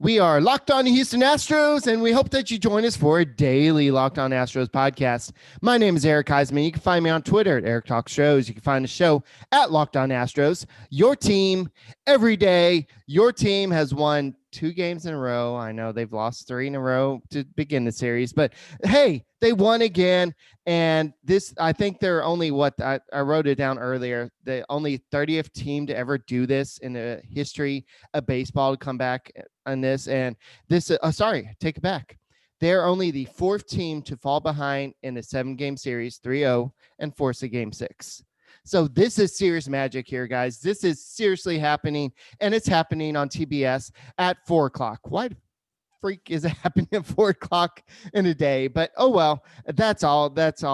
We are Locked On Houston Astros, and we hope that you join us for a daily Locked On Astros podcast. My name is Eric Huysman. You can find me on Twitter at Eric Talks Shows. You can find the show at Locked On Astros. Your team every day. Your team has won 2 games in a row. I know they've lost 3 in a row to begin the series, but hey, they won again. And this, I think they're only I wrote it down earlier, the only 30th team to ever do this in the history of baseball to come back on this. And this, take it back. They're only the 4th team to fall behind in a 7-game series, 3-0, and force a game 6. So this is serious magic here, guys. This is seriously happening, and it's happening on TBS at 4 o'clock. Why freak is happening at 4 o'clock in a day? But oh well, that's all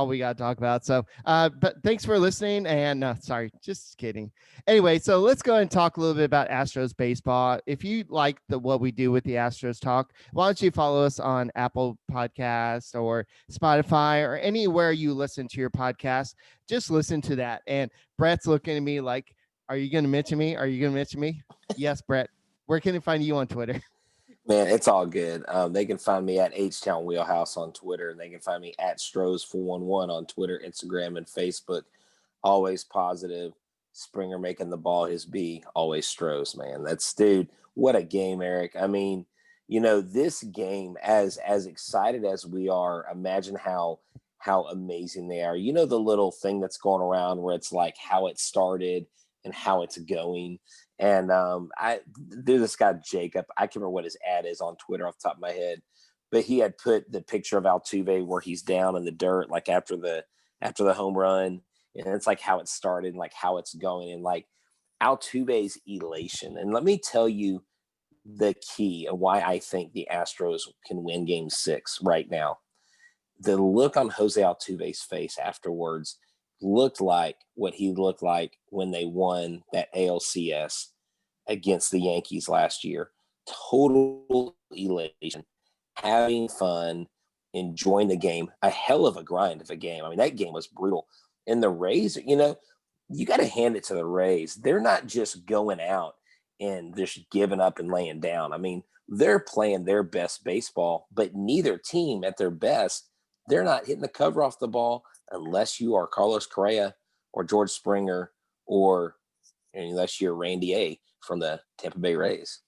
we got to talk about. So but thanks for listening, and sorry, just kidding. Anyway, so let's go ahead and talk a little bit about Astros baseball. If you like what we do with the Astros talk, why don't you follow us on Apple Podcast or Spotify or anywhere you listen to your podcast? Just listen to that. And Brett's looking at me like, are you going to mention me? Yes, Brett. Where can they find you on Twitter? Man, it's all good. They can find me at H-Town Wheelhouse on Twitter, and they can find me at Stros411 on Twitter, Instagram, and Facebook. Always positive. Springer making the ball his B. Always Stros, man. Dude, what a game, Eric. I mean, this game, as excited as we are, imagine how amazing they are. The little thing that's going around where it's like how it started and how it's going. And there's this guy, Jacob. I can't remember what his ad is on Twitter off the top of my head, but he had put the picture of Altuve where he's down in the dirt, like after the home run. And it's like how it started and like how it's going and like Altuve's elation. And let me tell you the key and why I think the Astros can win game 6 right now. The look on Jose Altuve's face afterwards looked like what he looked like when they won that ALCS against the Yankees last year. Total elation, having fun, enjoying the game. A hell of a grind of a game. I mean, that game was brutal. And the Rays, you got to hand it to the Rays. They're not just going out and just giving up and laying down. I mean, they're playing their best baseball, but neither team at their best, they're not hitting the cover off the ball unless you are Carlos Correa or George Springer or unless you're Randy A from the Tampa Bay Rays.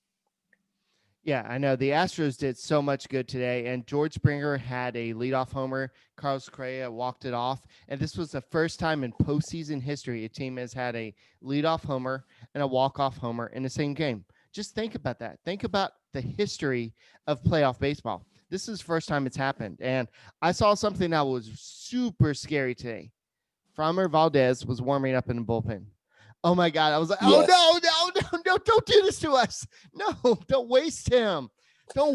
Yeah, I know. The Astros did so much good today, and George Springer had a leadoff homer. Carlos Correa walked it off, and this was the first time in postseason history a team has had a leadoff homer and a walk-off homer in the same game. Just think about that. Think about the history of playoff baseball. This is the first time it's happened, and I saw something that was super scary today. Framber Valdez was warming up in the bullpen. Oh my God. I was like, yes. No, don't do this to us. No, don't waste him. So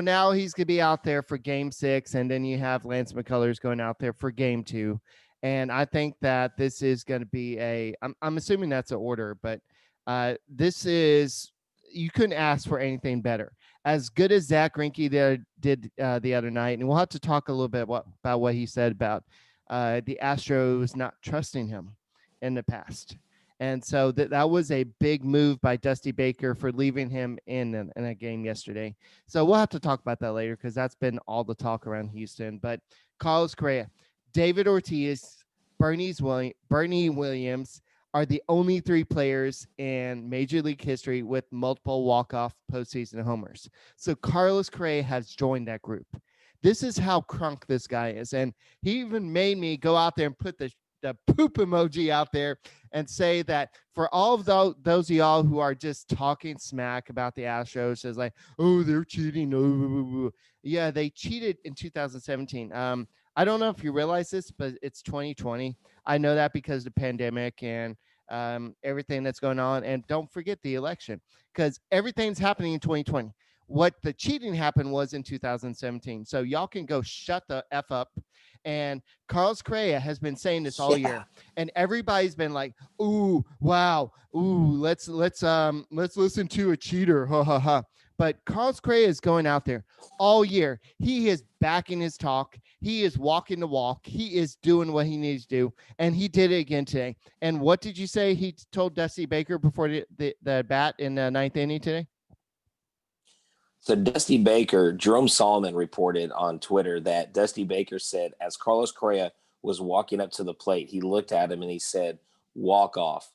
now he's going to be out there for game 6. And then you have Lance McCullers going out there for game 2. And I think that this is going to be I'm assuming that's an order, but you couldn't ask for anything better. As good as Zach Greinke did the other night. And we'll have to talk a little bit about what he said about the Astros not trusting him in the past. And so that was a big move by Dusty Baker for leaving him in a game yesterday. So we'll have to talk about that later because that's been all the talk around Houston. But Carlos Correa, David Ortiz, Bernie Williams are the only 3 players in Major League history with multiple walk-off postseason homers. So Carlos Correa has joined that group. This is how crunk this guy is. And he even made me go out there and put the poop emoji out there and say that for all of those of y'all who are just talking smack about the Astros as like, oh, they're cheating. Oh, yeah, they cheated in 2017. I don't know if you realize this, but it's 2020. I know that because of the pandemic and everything that's going on. And don't forget the election because everything's happening in 2020. What the cheating happened was in 2017. So y'all can go shut the F up. And Carlos Correa has been saying this all year, and everybody's been like, "Ooh, wow, ooh, let's listen to a cheater, ha ha ha." But Carlos Correa is going out there all year. He is backing his talk. He is walking the walk. He is doing what he needs to do, and he did it again today. And what did you say he told Dusty Baker before the bat in the 9th inning today? So Dusty Baker, Jerome Solomon reported on Twitter that Dusty Baker said as Carlos Correa was walking up to the plate, he looked at him and he said, "Walk off."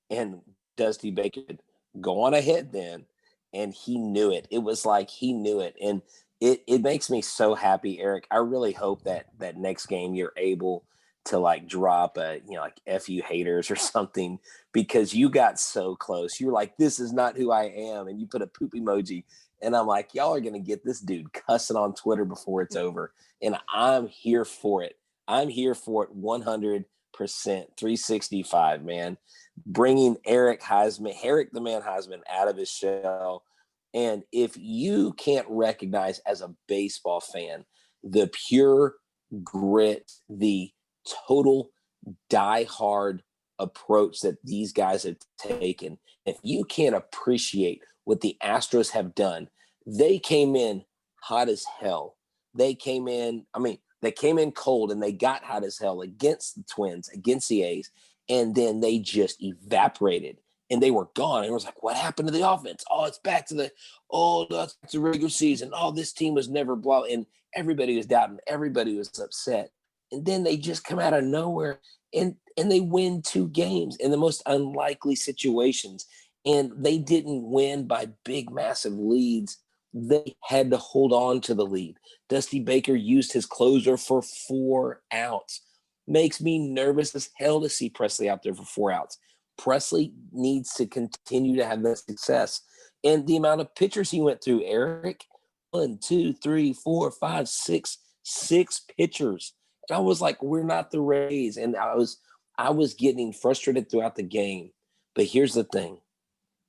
And Dusty Baker said, "Go on ahead then." And he knew it. It was like he knew it. And it makes me so happy, Eric. I really hope that next game you're able to like drop a, like F you haters or something, because you got so close. You're like, "This is not who I am." And you put a poop emoji. And I'm like, y'all are going to get this dude cussing on Twitter before it's over. And I'm here for it. I'm here for it 100%, 365, man. Bringing Eric the man Huysman, out of his shell. And if you can't recognize as a baseball fan the pure grit, the total diehard approach that these guys have taken, if you can't appreciate what the Astros have done, they came in hot as hell. They came in cold and they got hot as hell against the Twins, against the A's, and then they just evaporated and they were gone. And it was like, what happened to the offense? Oh, it's back to that's the regular season. Oh, this team was never blown. And everybody was doubting. Everybody was upset. And then they just come out of nowhere and they win 2 games in the most unlikely situations. And they didn't win by big, massive leads. They had to hold on to the lead. Dusty Baker used his closer for 4 outs. Makes me nervous as hell to see Presley out there for 4 outs. Presley needs to continue to have that success. And the amount of pitchers he went through, Eric, 1, 2, 3, 4, 5, 6 pitchers. And I was like, we're not the Rays. And I was getting frustrated throughout the game. But here's the thing.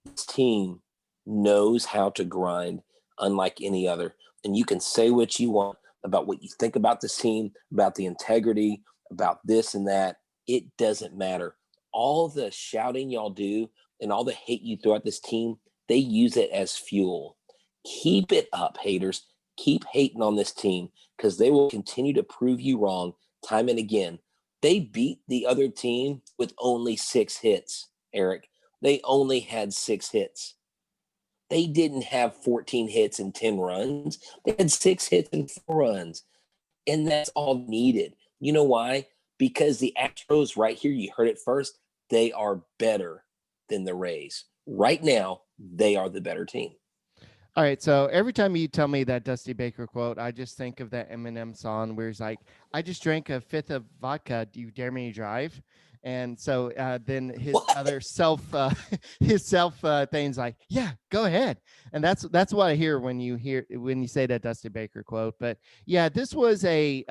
This team knows how to grind unlike any other. And you can say what you want about what you think about this team, about the integrity, about this and that. It doesn't matter. All the shouting y'all do and all the hate you throw at this team, they use it as fuel. Keep it up, haters. Keep hating on this team, because they will continue to prove you wrong time and again. They beat the other team with only 6 hits, Eric. They only had 6 hits. They didn't have 14 hits and 10 runs. They had 6 hits and 4 runs. And that's all needed. You know why? Because the Astros right here, you heard it first, they are better than the Rays. Right now, they are the better team. All right, so every time you tell me that Dusty Baker quote, I just think of that Eminem song where he's like, "I just drank a 5th of vodka. Do you dare me to drive?" And so then his other his self thing's like, "Yeah, go ahead." And that's what I hear when you say that Dusty Baker quote. But yeah, this was a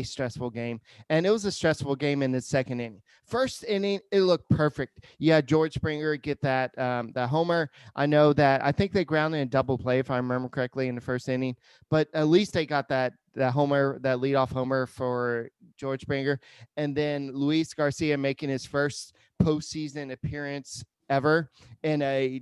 stressful game, and it was a stressful game in the second inning. First inning, it looked perfect. Yeah, George Springer get that homer. I think they grounded in double play, if I remember correctly, in the first inning, but at least they got that homer, that leadoff homer for George Springer. And then Luis Garcia making his first postseason appearance ever in a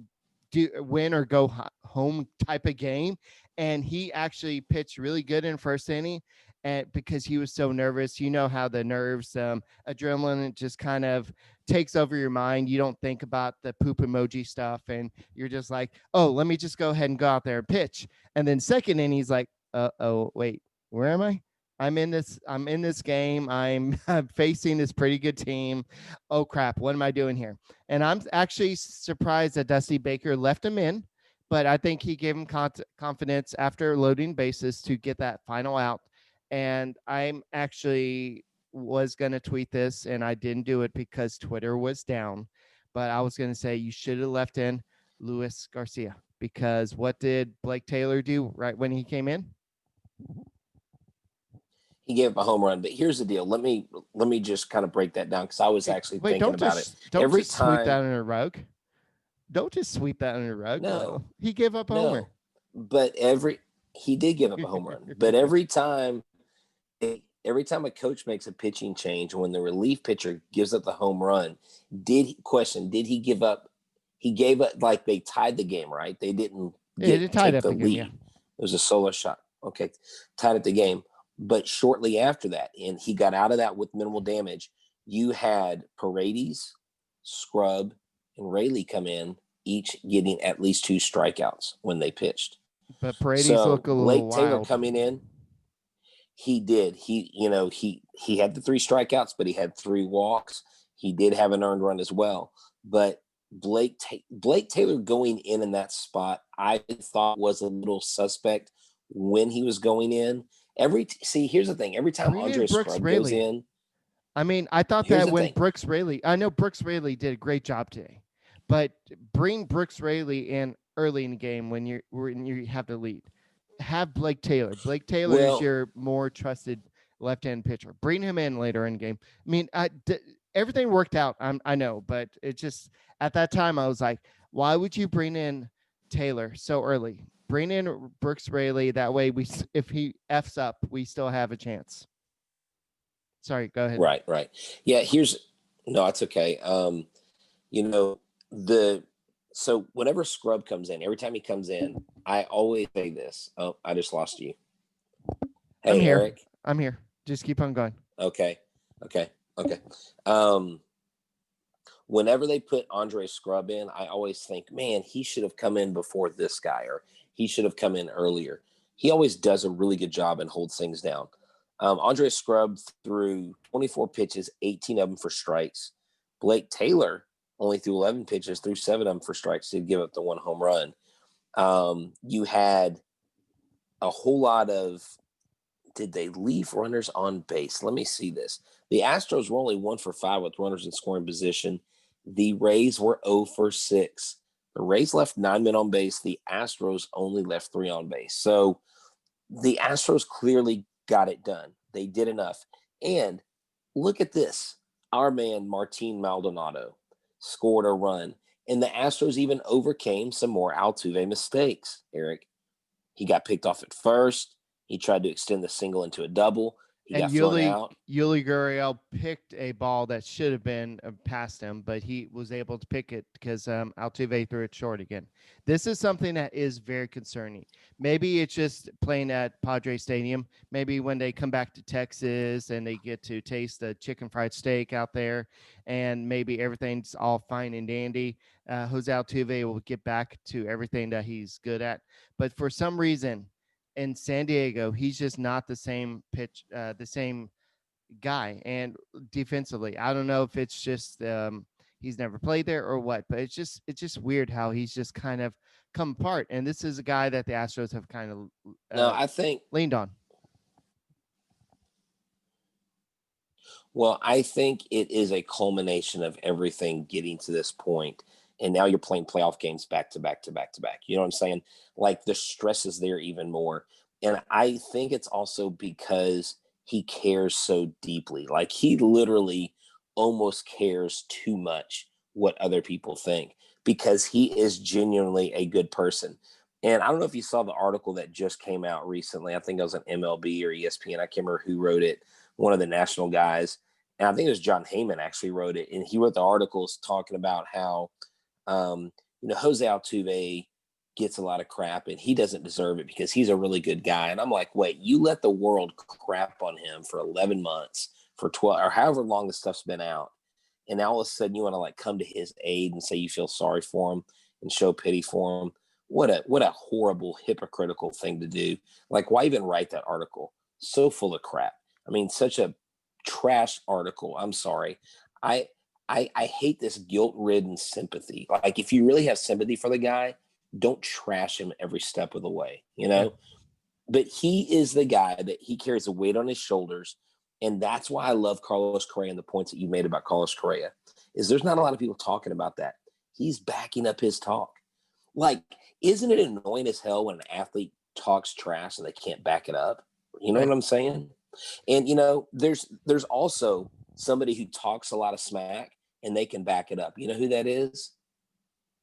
win or go home type of game. And he actually pitched really good in first inning. And because he was so nervous, you know how the nerves, adrenaline just kind of takes over your mind. You don't think about the poop emoji stuff, and you're just like, "Oh, let me just go ahead and go out there and pitch." And then second inning, he's like, "Oh, wait, where am I? I'm in this game. I'm facing this pretty good team. Oh crap, what am I doing here?" And I'm actually surprised that Dusty Baker left him in, but I think he gave him confidence after loading bases to get that final out. And I'm actually was going to tweet this, and I didn't do it because Twitter was down, but I was going to say you should have left in Luis Garcia, because what did Blake Taylor do right when he came in? He gave up a home run. But here's the deal. Let me just kind of break that down, because I was actually thinking about it. Don't just sweep that under the rug. Don't just sweep that under the rug. No, he gave up a homer. But he did give up a home run. But every time a coach makes a pitching change, when the relief pitcher gives up the home run, did he give up? He gave up, like they tied the game, right? They didn't take the lead. Yeah. It was a solo shot. Okay, tied up the game. But shortly after that, and he got out of that with minimal damage, you had Paredes, Scrub, and Rayleigh come in, each getting at least 2 strikeouts when they pitched. But Paredes So look a little Blake Taylor wild. coming in, he did. He had the 3 strikeouts, but he had 3 walks. He did have an earned run as well. But Blake Taylor going in that spot, I thought was a little suspect when he was going in. Here's the thing. Every time Bring in Andre Brooks Scrub goes Raley. in, I mean, I thought here's that the when thing. Brooks Raley, I know Brooks Raley did a great job today, but bring Brooks Raley in early in the game when you have the lead. Have Blake Taylor. Blake Taylor is Well, your more trusted left-hand pitcher. Bring him in later in the game. I mean, everything worked out. I know, but it just at that time I was like, why would you bring in Taylor so early? Bring in Brooks Raley. That way, if he f's up, we still have a chance. Sorry, go ahead. right. Yeah, no, it's okay. You know, so whenever Scrub comes in, every time he comes in, I always say this. Oh, I just lost you. I'm Hey, here. Eric. I'm here. Just keep on going. Okay. Whenever they put Andre Scrub in, I always think, man, he should have come in before this guy, or he should have come in earlier. He always does a really good job and holds things down. Andre Scrub threw 24 pitches, 18 of them for strikes. Blake Taylor only threw 11 pitches, threw 7 of them for strikes to give up the 1 home run. You had a whole lot of, did they leave runners on base? Let me see this. The Astros were only 1 for 5 with runners in scoring position. The Rays were 0 for 6. The Rays left 9 men on base. The Astros only left 3 on base. So the Astros clearly got it done. They did enough. And look at this. Our man, Martin Maldonado, scored a run. And the Astros even overcame some more Altuve mistakes, Eric. He got picked off at first. He tried to extend the single into a double. He and got thrown out. Yuli Gurriel picked a ball that should have been past him, but he was able to pick it because Altuve threw it short again. This is something that is very concerning. Maybe it's just playing at Padre Stadium. Maybe when they come back to Texas and they get to taste the chicken fried steak out there, and maybe everything's all fine and dandy, Jose Altuve will get back to everything that he's good at. But for some reason, in San Diego, he's just not the same the same guy. And defensively, I don't know if it's just he's never played there or what, but it's just weird how he's just kind of come apart. And this is a guy that the Astros have kind of No, I think leaned on. Well, I think it is a culmination of everything getting to this point. And now you're playing playoff games back to back to back to back. You know what I'm saying? Like the stress is there even more. And I think it's also because he cares so deeply. Like he literally almost cares too much what other people think because he is genuinely a good person. And I don't know if you saw the article that just came out recently. I think it was on MLB or ESPN. I can't remember who wrote it. One of the national guys. And I think it was John Heyman actually wrote it. And he wrote the articles talking about how, Jose Altuve gets a lot of crap and he doesn't deserve it because he's a really good guy. And I'm like, wait, you let the world crap on him for 11 months, for 12 or however long the stuff's been out. And now all of a sudden you want to like come to his aid and say you feel sorry for him and show pity for him. What a horrible, hypocritical thing to do. Like, why even write that article? So full of crap. I mean, such a trash article. I'm sorry. I hate this guilt-ridden sympathy. Like, if you really have sympathy for the guy, don't trash him every step of the way, you know? But he is the guy that he carries a weight on his shoulders. And that's why I love Carlos Correa and the points that you made about Carlos Correa is there's not a lot of people talking about that. He's backing up his talk. Like, isn't it annoying as hell when an athlete talks trash and they can't back it up? You know what I'm saying? And, there's also somebody who talks a lot of smack and they can back it up. You know who that is?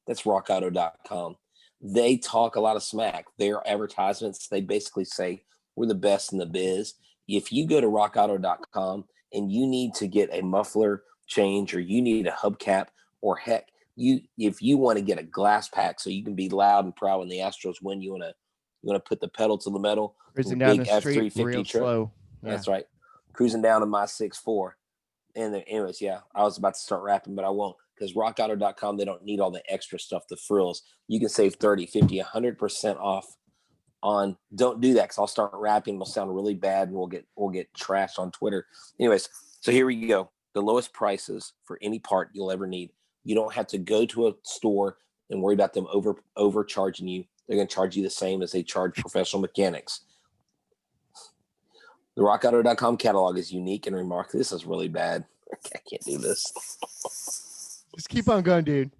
That's rockauto.com. They talk a lot of smack. Their advertisements, they basically say, we're the best in the biz. If you go to rockauto.com and you need to get a muffler change or you need a hubcap or heck, if you want to get a glass pack so you can be loud and proud when the Astros win, you want to put the pedal to the metal. Cruising down the street real truck. slow. Yeah. That's right. Cruising down to my 6'4". And then, anyways, yeah, I was about to start rapping, but I won't because rockauto.com, they don't need all the extra stuff, the frills. You can save 30, 50, 100% off on. Don't do that because I'll start rapping. It'll sound really bad, and we'll get trashed on Twitter. Anyways, so here we go. The lowest prices for any part you'll ever need. You don't have to go to a store and worry about them overcharging you. They're going to charge you the same as they charge professional mechanics. The RockAuto.com catalog is unique and remarkable. This is really bad. I can't do this. Just keep on going, dude.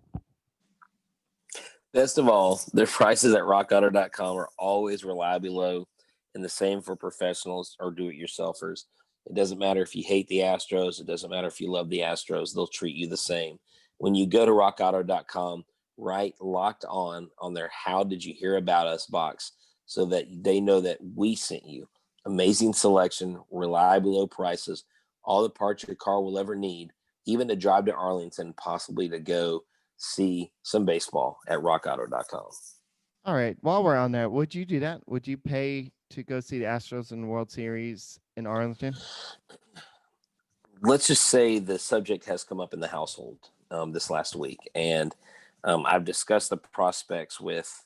Best of all, their prices at RockAuto.com are always reliably low, and the same for professionals or do-it-yourselfers. It doesn't matter if you hate the Astros. It doesn't matter if you love the Astros. They'll treat you the same. When you go to RockAuto.com, write Locked On their How Did You Hear About Us box so that they know that we sent you. Amazing selection, reliably low prices, all the parts your car will ever need, even to drive to Arlington, possibly to go see some baseball at RockAuto.com. All right. While we're on there, would you do that? Would you pay to go see the Astros in the World Series in Arlington? Let's just say the subject has come up in the household this last week, and I've discussed the prospects with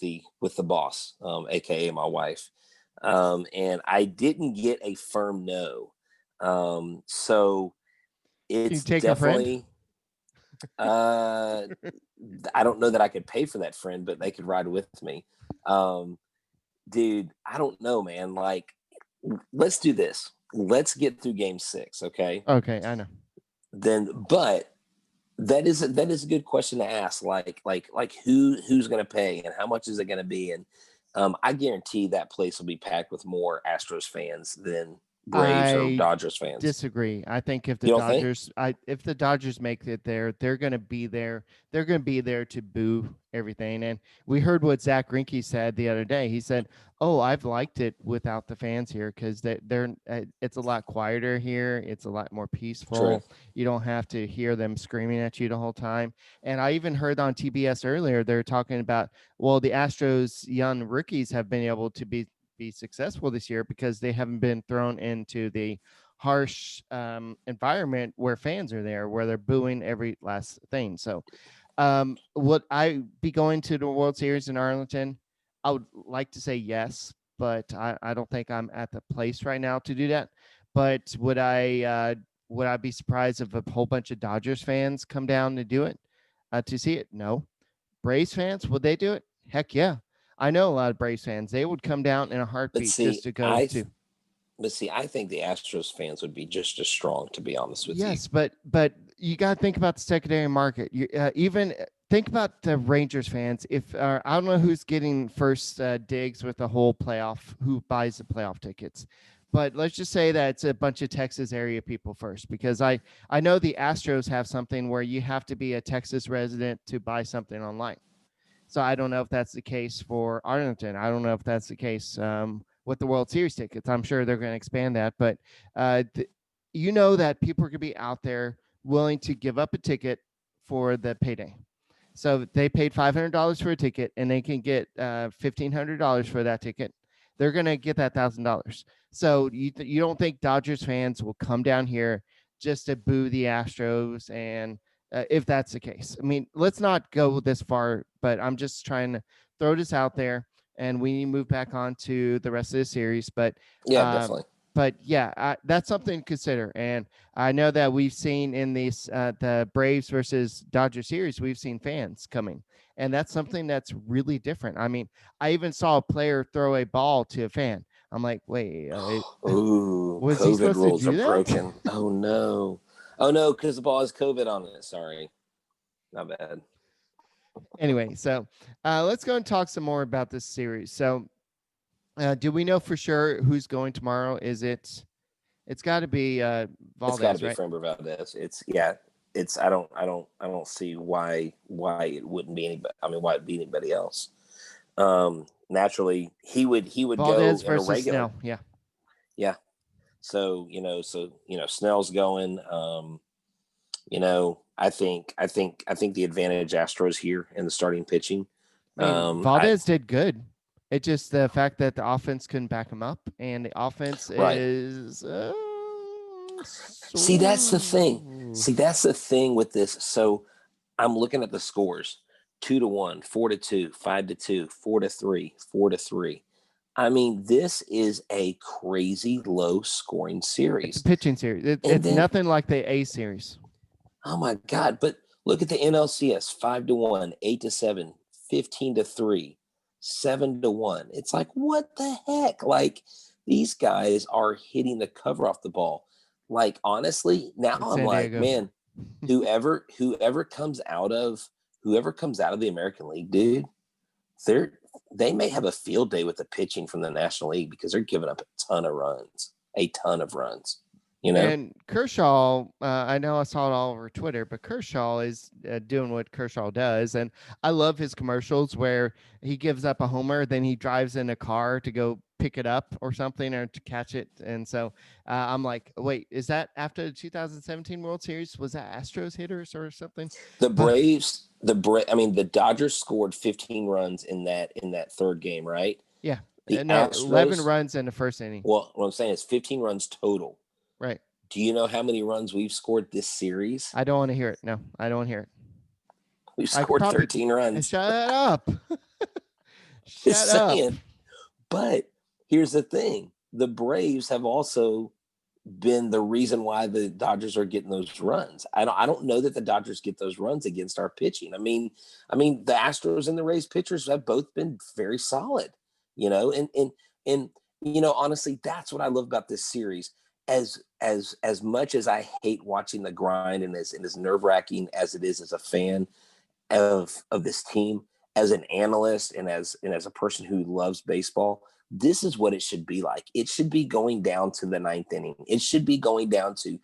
the boss, aka my wife, and I didn't get a firm no. So it's definitely. I don't know that I could pay for that friend, but they could ride with me. Dude, I don't know, man. Like, let's do this. Let's get through game 6. Okay. Okay. I know. But that is a good question to ask. Like who's going to pay and how much is it going to be? And I guarantee that place will be packed with more Astros fans than Braves or Dodgers fans. Disagree. I think if the Dodgers make it there, they're going to be there. They're going to be there to boo everything. And we heard what Zach Greinke said the other day. He said, "Oh, I've liked it without the fans here because it's a lot quieter here. It's a lot more peaceful. True. You don't have to hear them screaming at you the whole time." And I even heard on TBS earlier they're talking about, well, the Astros young rookies have been able to be successful this year because they haven't been thrown into the harsh environment where fans are there, where they're booing every last thing. So would I be going to the World Series in Arlington? I would like to say yes, but I don't think I'm at the place right now to do that. But would I be surprised if a whole bunch of Dodgers fans come down to do it, to see it? No. Braves fans, would they do it? Heck yeah. I know a lot of Braves fans. They would come down in a heartbeat just to go to. But see, I think the Astros fans would be just as strong, to be honest with you. Yes, but you got to think about the secondary market. You even think about the Rangers fans. If I don't know who's getting first digs with the whole playoff, who buys the playoff tickets. But let's just say that it's a bunch of Texas area people first, because I know the Astros have something where you have to be a Texas resident to buy something online. So I don't know if that's the case for Arlington. I don't know if that's the case with the World Series tickets. I'm sure they're going to expand that. But you know that people are going to be out there willing to give up a ticket for the payday. So they paid $500 for a ticket and they can get $1,500 for that ticket. They're going to get that $1,000. So you don't think Dodgers fans will come down here just to boo the Astros? And if that's the case, I mean, let's not go this far, but I'm just trying to throw this out there, and we need to move back on to the rest of the series. But yeah, definitely. But yeah, that's something to consider. And I know that we've seen in these the Braves versus Dodger series, we've seen fans coming, and that's something that's really different. I mean, I even saw a player throw a ball to a fan. I'm like, wait, ooh, was COVID he supposed rules to do are that? broken. Oh no, because the ball has COVID on it. Sorry, not bad. Anyway, so let's go and talk some more about this series. So, do we know for sure who's going tomorrow? Is it's got to be Valdez, it's got to be right? Framber Valdez. It's I don't see why it wouldn't be anybody. I mean, why it'd be anybody else. Naturally, he would Valdez go in a versus regular. Snell. Yeah. So Snell's going. I think the advantage Astros here in the starting pitching. I mean, Valdez did good. It's just the fact that the offense couldn't back him up, and the offense is. See, that's the thing. With this. So I'm looking at the scores. 2-1, 4-2, 5-2, 4-3, 4-3. I mean, this is a crazy low scoring It's a series. pitching series. And It's then, nothing like the A series. oh my God, but look at the NLCS 5-1, 8-7, 15-3, 7-1. It's like, what the heck? Like, these guys are hitting the cover off the ball. Like, honestly, now It's I'm San like, Diego. man, whoever comes out of the American League, dude, they may have a field day with the pitching from the National League because they're giving up a ton of runs. You know, And Kershaw, I know I saw it all over Twitter, but Kershaw is doing what Kershaw does. And I love his commercials where he gives up a homer, then he drives in a car to go pick it up or something or to catch it. And so I'm like, wait, is that after the 2017 World Series? Was that Astros hitters or something? the Braves, the Dodgers scored 15 runs in that third game, right? Yeah. The No, 11 Astros, runs in the first inning. well, what I'm saying is 15 runs total. Right. Do you know how many runs we've scored this series? I don't want to hear it. No, I don't want to hear it. We've scored 13 runs. Shut up. Just Shut up. saying. But here's the thing. The Braves have also been the reason why the Dodgers are getting those runs. I don't know that the Dodgers get those runs against our pitching. I mean, the Astros and the Rays pitchers have both been very solid, you know, and you know, honestly, that's what I love about this series. As much as I hate watching the grind and as nerve-wracking as it is as a fan of this team, as an analyst and as a person who loves baseball, this is what it should be like. It should be going down to the ninth inning. It should be going down to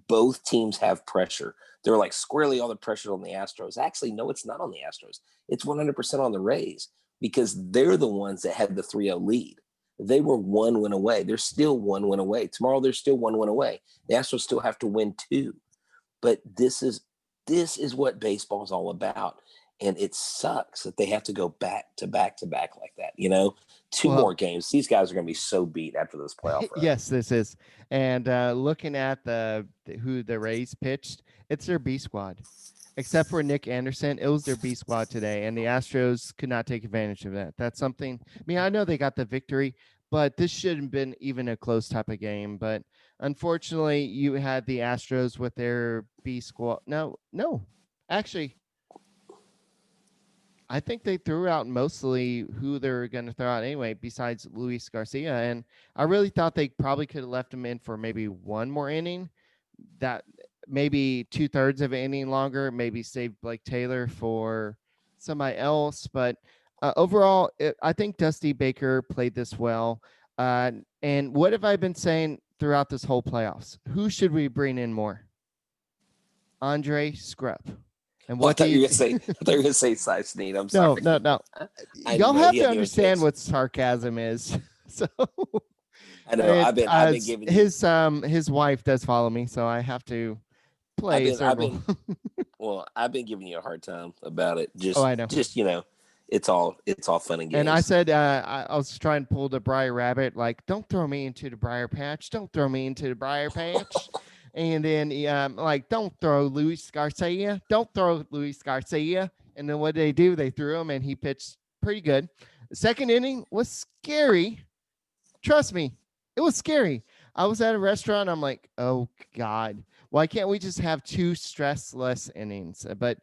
both teams have pressure. They're like squarely all the pressure on the Astros. Actually, no, it's not on the Astros. It's 100% on the Rays because they're the ones that had the 3-0 lead. They were 1 win away. They're still 1 win away. Tomorrow, they're still 1 win away. The Astros still have to win 2. But this is what baseball is all about. And it sucks that they have to go back to back to back like that. You know, 2 more games. These guys are going to be so beat after this playoff run. Yes, this is. And looking at who the Rays pitched, it's their B squad. Except for Nick Anderson, it was their B squad today, and the Astros could not take advantage of that. That's something. I mean, I know they got the victory, but this shouldn't have been even a close type of game. But unfortunately, you had the Astros with their B squad. No, actually, I think they threw out mostly who they're going to throw out anyway, besides Luis Garcia. And I really thought they probably could have left him in for maybe one more inning, that maybe 2/3 of an inning longer, maybe save Blake Taylor for somebody else. But overall, I think Dusty Baker played this well. And what have I been saying throughout this whole playoffs? Who should we bring in more? Andre Scrubb. And what I thought you were going to say Cy Snead. I'm sorry. No. Y'all have to understand what sarcasm is. So I know. I've been giving his wife does follow me, so I have to play. I've been giving you a hard time about it. I know. Just you know, it's all fun and games. And I said I was trying to pull the Briar Rabbit, like, don't throw me into the Briar Patch. Don't throw me into the Briar Patch. And then like, don't throw Luis Garcia. Don't throw Luis Garcia. And then what did they do? They threw him, and he pitched pretty good. The second inning was scary. Trust me, it was scary. I was at a restaurant. I'm like, oh, God. Why can't we just have 2 stressless innings? But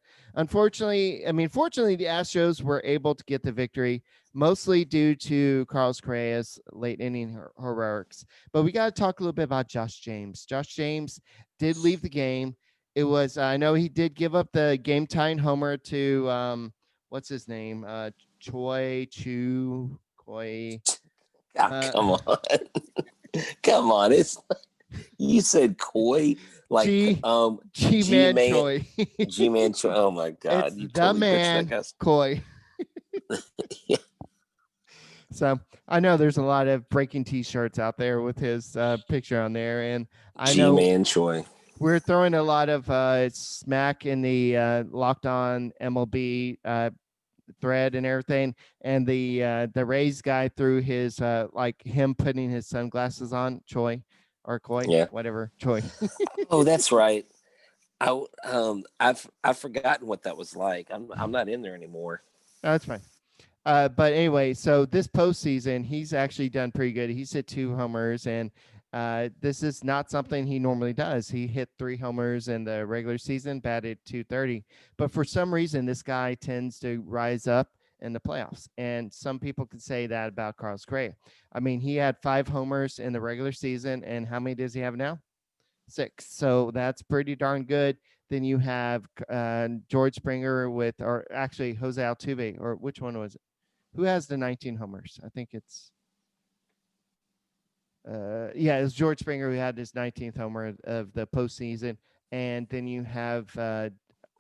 fortunately, the Astros were able to get the victory, mostly due to Carlos Correa's late inning heroics. But we got to talk a little bit about Josh James. Josh James did leave the game. It was, I know he did give up the game-tying homer to, what's his name? Koi. Come on. Come on. It's you said Koi, like G-Man Choi. G-Man Choi. Oh my God. It's you the totally man Koi. Yeah. So I know there's a lot of breaking t-shirts out there with his picture on there. And I know G-Man Choi. We're throwing a lot of smack in the Locked On MLB thread and everything, and the Rays guy threw his like him putting his sunglasses on, Choi or Koi, yeah, whatever, Choi. Oh, that's right. I've forgotten what that was like. I'm not in there anymore. No, that's fine. But anyway, so this postseason, he's actually done pretty good. He's hit 2 homers, and this is not something he normally does. He hit 3 homers in the regular season, batted 230. But for some reason, this guy tends to rise up in the playoffs. And some people could say that about Carlos Correa. I mean, he had 5 homers in the regular season, and how many does he have now? 6. So that's pretty darn good. Then you have George Springer or actually Jose Altuve, or which one was it? Who has the 19 homers? I think it's it's George Springer who had his 19th homer of the postseason, and then you have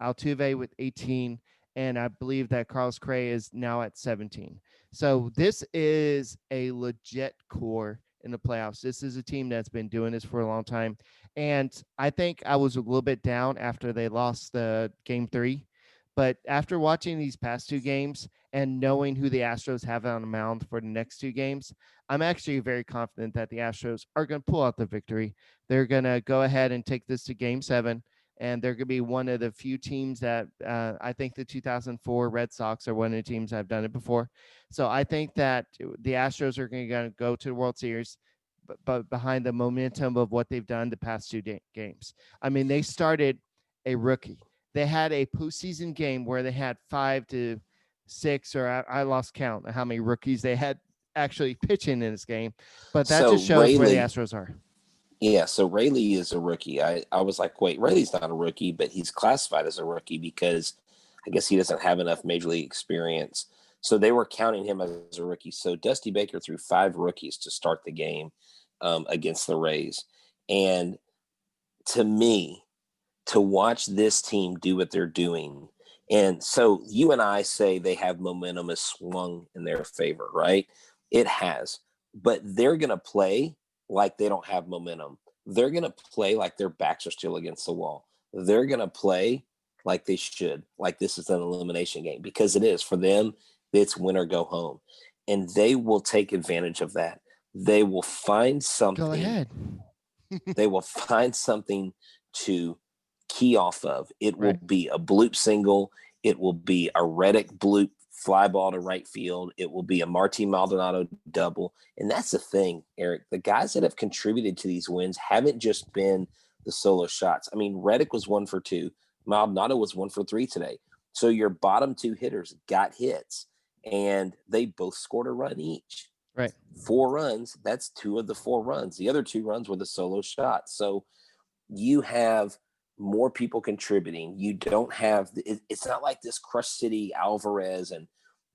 Altuve with 18, and I believe that Carlos Correa is now at 17. So this is a legit core in the playoffs. This is a team that's been doing this for a long time, and I think I was a little bit down after they lost the game 3, but after watching these past 2 games and knowing who the Astros have on the mound for the next 2 games, I'm actually very confident that the Astros are going to pull out the victory. They're going to go ahead and take this to Game 7, and they're going to be one of the few teams that I think the 2004 Red Sox are one of the teams that have done it before. So I think that the Astros are going to go to the World Series, but behind the momentum of what they've done the past 2 games. I mean, they started a rookie. They had a postseason game where they had 5 to 6, or I lost count of how many rookies they had actually pitching in this game, but that just shows where the Astros are. Yeah, so Rayleigh is a rookie. I was like, wait, Rayleigh's not a rookie, but he's classified as a rookie because I guess he doesn't have enough major league experience. So they were counting him as a rookie. So Dusty Baker threw 5 rookies to start the game against the Rays. And to me, to watch this team do what they're doing, and so you and I say they have momentum has swung in their favor, right? It has, but they're going to play like they don't have momentum. They're going to play like their backs are still against the wall. They're going to play like they should, like this is an elimination game, because it is for them. It's win or go home, and they will take advantage of that. They will find something. Go ahead. They will find something to key off of. It will be a bloop single. It will be a Reddick bloop fly ball to right field. It will be a Martin Maldonado double. And that's the thing, Eric. The guys that have contributed to these wins haven't just been the solo shots. I mean, Reddick was 1 for 2. Maldonado was 1 for 3 today. So your bottom 2 hitters got hits, and they both scored a run each. Right. 4 runs. That's 2 of the 4 runs. The other 2 runs were the solo shots. So you have more people contributing. You don't have it's not like this Crush City Alvarez and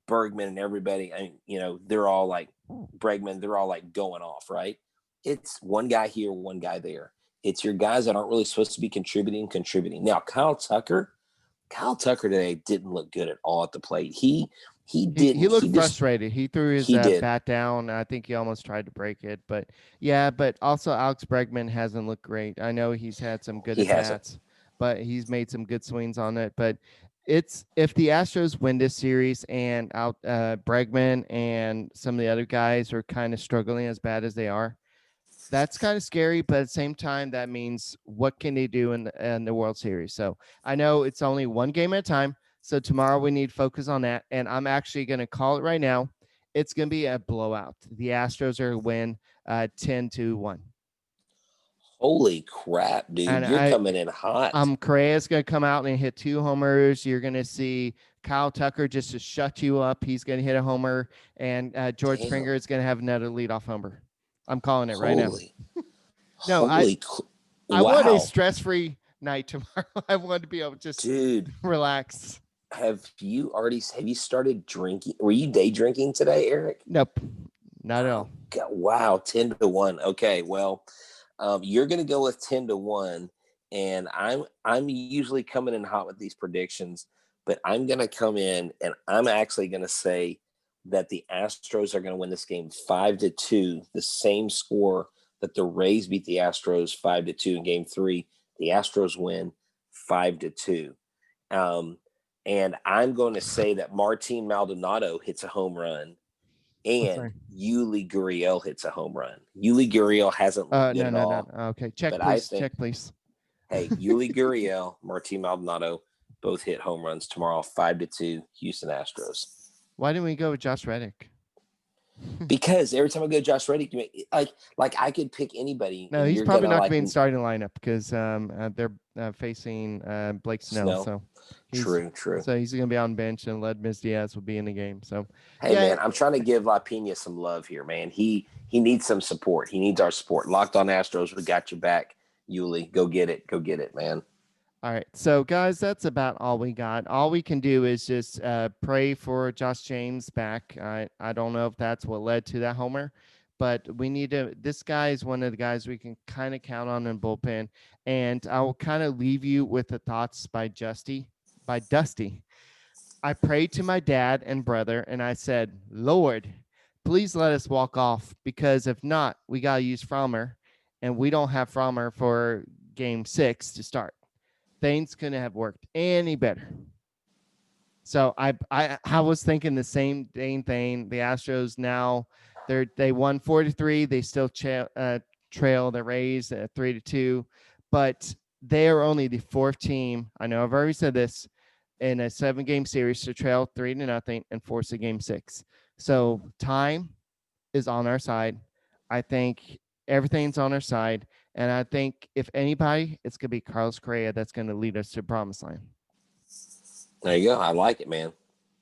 Bergman and everybody. I mean, they're all like Bregman. They're all like going off, right? It's one guy here, one guy there. It's your guys that aren't really supposed to be contributing. Now, Kyle Tucker today didn't look good at all at the plate. He didn't. He looked frustrated. He threw his bat down. I think he almost tried to break it. But also Alex Bregman hasn't looked great. I know he's had some good at-bats, but he's made some good swings on it. But if the Astros win this series and Bregman and some of the other guys are kind of struggling as bad as they are, that's kind of scary. But at the same time, that means what can they do in the World Series? So I know it's only one game at a time. So tomorrow we need focus on that. And I'm actually going to call it right now. It's going to be a blowout. The Astros are going to win 10-1. Holy crap, dude. And you're coming in hot. Correa's going to come out and hit 2 homers. You're going to see Kyle Tucker just to shut you up. He's going to hit a homer. And George Springer is going to have another leadoff homer. I'm calling it right now. No, I want a stress-free night tomorrow. I want to be able to just relax. Have you started drinking? Were you day drinking today, Eric? Nope, not at all. God, wow, 10-1. Okay, well, you're going to go with 10-1, and I'm usually coming in hot with these predictions, but I'm going to come in and I'm actually going to say that the Astros are going to win this game 5-2, the same score that the Rays beat the Astros 5-2 in Game 3. The Astros win 5-2. And I'm going to say that Martin Maldonado hits a home run and Yuli Gurriel hits a home run. Yuli Gurriel hasn't looked good at all. No. Okay, check please. Hey, Yuli Gurriel, Martin Maldonado both hit home runs tomorrow, 5-2, Houston Astros. Why didn't we go with Josh Reddick? Because every time I go Josh Reddick, like I could pick anybody, No, and he's you're probably gonna not going like to be in starting lineup because they're facing Blake Snell. Snell. So True. he's going to be on bench, and Ledmus Diaz will be in the game. So Hey man, I'm trying to give La Pena some love here, man. He needs some support. He needs our support. Locked On Astros, we got your back. Yuli, go get it, man. All right. So, guys, that's about all we got. All we can do is just pray for Josh James back. I don't know if that's what led to that homer, but we need to. This guy is one of the guys we can kind of count on in bullpen. And I will kind of leave you with the thoughts by Dusty. I prayed to my dad and brother, and I said, Lord, please let us walk off, because if not, we got to use Framber, and we don't have Framber for game 6 to start. Things couldn't have worked any better. So I was thinking the same thing. The Astros now they won 4-3. They still trail the Rays at 3-2, but they are only the 4th team. I know I've already said this, in a 7-game series to trail 3-0 and force a game 6. So time is on our side. I think everything's on our side. And I think if anybody, it's going to be Carlos Correa that's going to lead us to the promised land. There you go. I like it, man.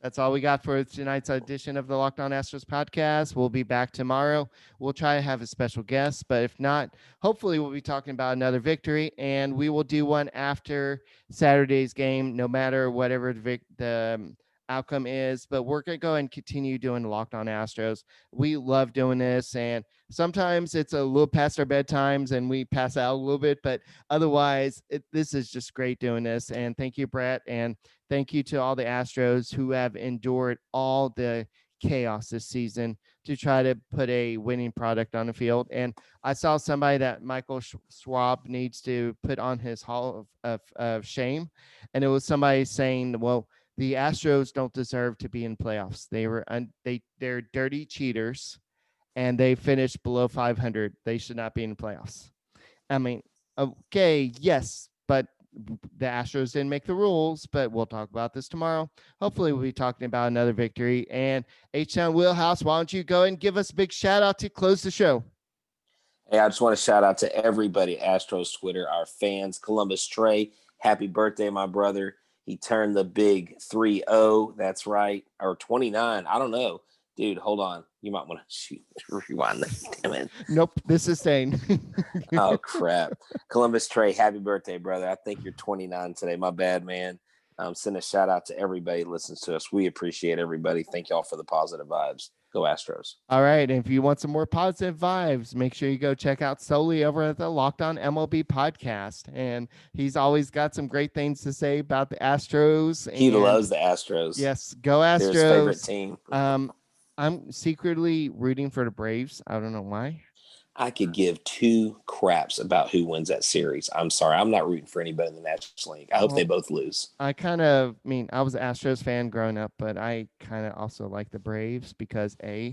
That's all we got for tonight's edition of the Locked On Astros podcast. We'll be back tomorrow. We'll try to have a special guest, but if not, hopefully we'll be talking about another victory, and we will do one after Saturday's game, no matter whatever the outcome is. But we're going to go and continue doing Locked On Astros. We love doing this, and sometimes it's a little past our bedtimes and we pass out a little bit, but otherwise this is just great doing this. And thank you, Brett, and thank you to all the Astros who have endured all the chaos this season to try to put a winning product on the field. And I saw somebody that Michael Schwab needs to put on his hall of shame, and it was somebody saying, well, the Astros don't deserve to be in playoffs. They're dirty cheaters, and they finished below 500. They should not be in playoffs. I mean, okay, yes, but the Astros didn't make the rules, but we'll talk about this tomorrow. Hopefully we'll be talking about another victory. And H-Town Wheelhouse, why don't you go and give us a big shout out to close the show? Hey, I just want to shout out to everybody, Astros Twitter, our fans. Columbus Trey, happy birthday, my brother. He turned the big 3-0. That's right. Or 29. I don't know. Dude, hold on. You might want to rewind that. Damn it. Nope, this is staying. Oh, crap. Columbus Trey, happy birthday, brother. I think you're 29 today. My bad, man. Send a shout out to everybody who listens to us. We appreciate everybody. Thank y'all for the positive vibes. Go Astros. All right. And if you want some more positive vibes, make sure you go check out Soli over at the Locked On MLB podcast. And he's always got some great things to say about the Astros. He loves the Astros. Yes, go Astros. They're his favorite team. I'm secretly rooting for the Braves. I don't know why. I could give 2 craps about who wins that series. I'm sorry. I'm not rooting for anybody in the National League. I hope they both lose. I was an Astros fan growing up, but I kind of also like the Braves because A,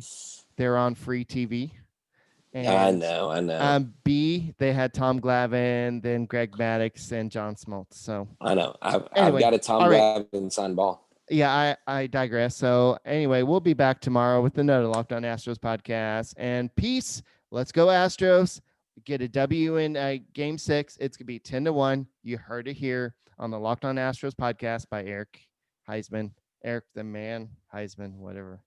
they're on free TV. And, I know. B, they had Tom Glavine, then Greg Maddux, and John Smoltz. So I know. I've got a Tom Glavine signed ball. Yeah, I digress. So anyway, we'll be back tomorrow with another Locked On Astros podcast. And peace. Let's go Astros. Get a W in game 6. It's going to be 10-1. You heard it here on the Locked On Astros podcast by Eric Huysman. Eric the man, Huysman, whatever.